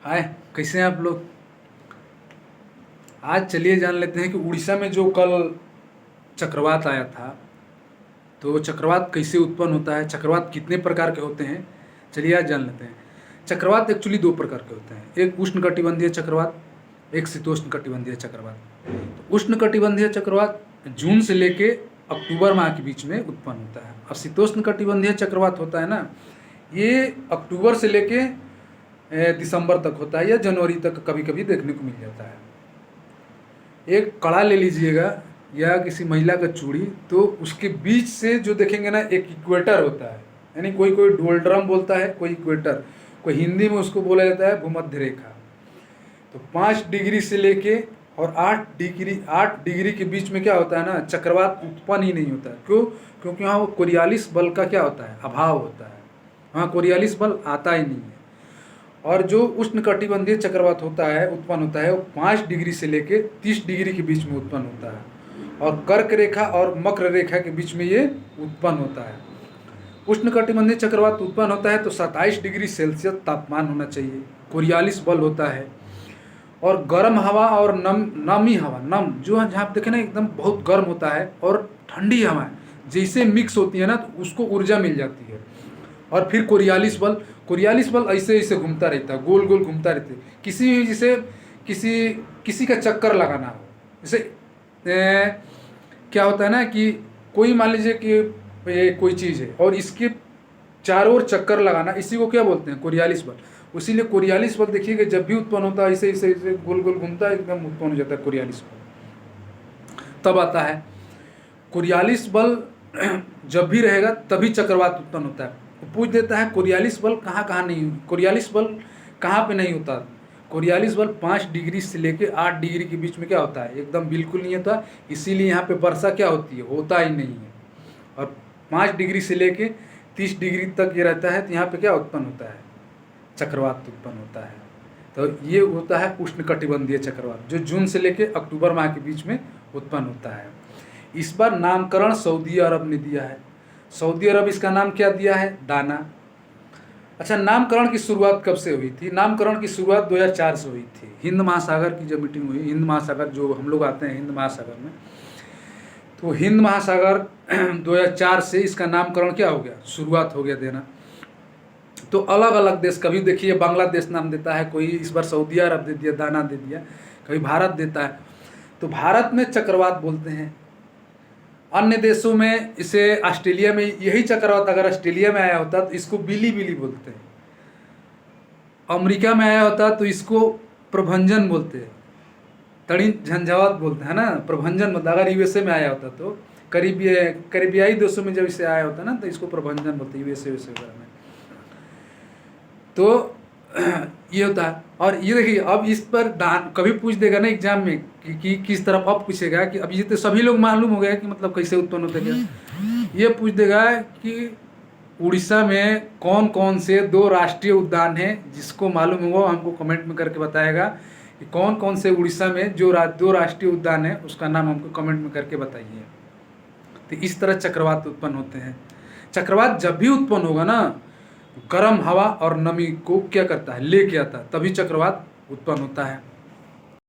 हाय, कैसे हैं आप लोग। आज चलिए जान लेते हैं कि उड़ीसा में जो कल चक्रवात आया था, तो चक्रवात कैसे उत्पन्न होता है, चक्रवात कितने प्रकार के होते हैं। चलिए आज जान लेते हैं। चक्रवात एक्चुअली दो प्रकार के होते हैं, एक उष्णकटिबंधीय चक्रवात, एक शीतोष्ण कटिबंधीय चक्रवात। तो उष्णकटिबंधीय चक्रवात जून से लेके अक्टूबर माह के बीच में उत्पन्न होता है, और शीतोष्ण कटिबंधीय चक्रवात होता है ना, ये अक्टूबर से लेके दिसंबर तक होता है, या जनवरी तक कभी कभी देखने को मिल जाता है। एक कड़ा ले लीजिएगा या किसी महिला का चूड़ी, तो उसके बीच से जो देखेंगे ना, एक इक्वेटर होता है, यानी कोई कोई डोल्ड्रम बोलता है, कोई इक्वेटर, कोई हिंदी में उसको बोला जाता है भूमध्य रेखा। तो 5 डिग्री से लेके और 8 डिग्री के बीच में क्या होता है ना, चक्रवात उत्पन्न ही नहीं होता है। क्यों? क्योंकि वहाँ वो कोरियालिस बल का क्या होता है, अभाव होता है, वहाँ कोरियालिस बल आता ही नहीं है। और जो उष्णकटिबंधीय चक्रवात होता है, उत्पन्न होता है, वो 5 डिग्री से लेके 30 डिग्री के बीच में उत्पन्न होता है, और कर्क रेखा और मकर रेखा के बीच में ये उत्पन्न होता है। उष्णकटिबंधीय चक्रवात उत्पन्न होता है तो 27 डिग्री सेल्सियस तापमान होना चाहिए, कोरियालिस बल होता है, और गर्म हवा और नमी हवा, नम जो है जहाँ देखे ना एकदम बहुत गर्म होता है, और ठंडी हवा जैसे मिक्स होती है ना, तो उसको ऊर्जा मिल जाती है। और फिर कोरियालिस बल ऐसे ऐसे घूमता रहता है, गोल गोल घूमता रहता है। किसी जैसे किसी किसी का चक्कर लगाना हो, जैसे क्या होता है ना कि कोई मान लीजिए कि ये कोई चीज़ है और इसके चारों ओर चक्कर लगाना, इसी को क्या बोलते हैं, कोरियालिस बल। इसीलिए कोरियालिस बल देखिएगा जब भी उत्पन्न होता है, ऐसे ऐसे ऐसे गोल गोल घूमता है, एकदम उत्पन्न हो जाता है कोरियालिस बल, तब आता है। कोरियालिस बल जब भी रहेगा तभी चक्रवात उत्पन्न होता है। पूछ देता है कोरियालिस बल कहाँ कहाँ नहीं, कोरियालिस बल कहाँ पे नहीं होता। कोरियालिस बल 5 डिग्री से लेके 8 डिग्री के बीच में क्या होता है, एकदम बिल्कुल नहीं होता। इसीलिए यहाँ पे वर्षा क्या होती है, होता ही नहीं है। और 5 डिग्री से लेके 30 डिग्री तक ये रहता है, तो यहाँ पे क्या उत्पन्न होता है, चक्रवात उत्पन्न होता है। तो ये होता है उष्णकटिबंधीय चक्रवात, जो जून से लेके अक्टूबर माह के बीच में उत्पन्न होता है। इस बार नामकरण सऊदी अरब ने दिया है। सऊदी अरब इसका नाम क्या दिया है, दाना। अच्छा, नामकरण की शुरुआत कब से हुई थी? नामकरण की शुरुआत 2004 से हुई थी। हिंद महासागर की जब मीटिंग हुई, हिंद महासागर जो हम लोग आते हैं हिंद महासागर में, तो हिंद महासागर 2004 से इसका नामकरण क्या हो गया, शुरुआत हो गया देना। तो अलग अलग देश, कभी देखिए बांग्लादेश नाम देता है, कोई इस बार सऊदी अरब दे दिया, दाना दे दिया, कभी भारत देता है। तो भारत में चक्रवात बोलते हैं, अन्य देशों में इसे, ऑस्ट्रेलिया में यही चक्रवात अगर ऑस्ट्रेलिया में आया होता तो इसको बिली बिली बोलते हैं, अमेरिका में आया होता तो इसको प्रभंजन बोलते हैं, तड़ी झंझावात बोलते हैं ना, प्रभंजन बोलते। अगर यूएसए में आया होता तो करीबियाई देशों में जब इसे आया होता ना, तो इसको प्रभंजन बोलते हैं, यूएसए वगैरह में। तो ये होता है। और ये देखिए, अब इस पर कभी पूछ देगा ना एग्जाम में कि किस तरफ, अब पूछेगा कि अब ये तो सभी लोग मालूम हो गया कि मतलब कैसे उत्पन्न होता है। ये पूछ देगा कि उड़ीसा में कौन कौन से 2 राष्ट्रीय उद्यान हैं, जिसको मालूम होगा हमको कमेंट में करके बताएगा कि कौन कौन से उड़ीसा में जो 2 राष्ट्रीय उद्यान है, उसका नाम हमको कमेंट में करके बताइए। तो इस तरह चक्रवात उत्पन्न होते हैं। चक्रवात जब भी उत्पन्न होगा ना, गर्म हवा और नमी को क्या करता है, लेके आता है, तभी चक्रवात उत्पन्न होता है।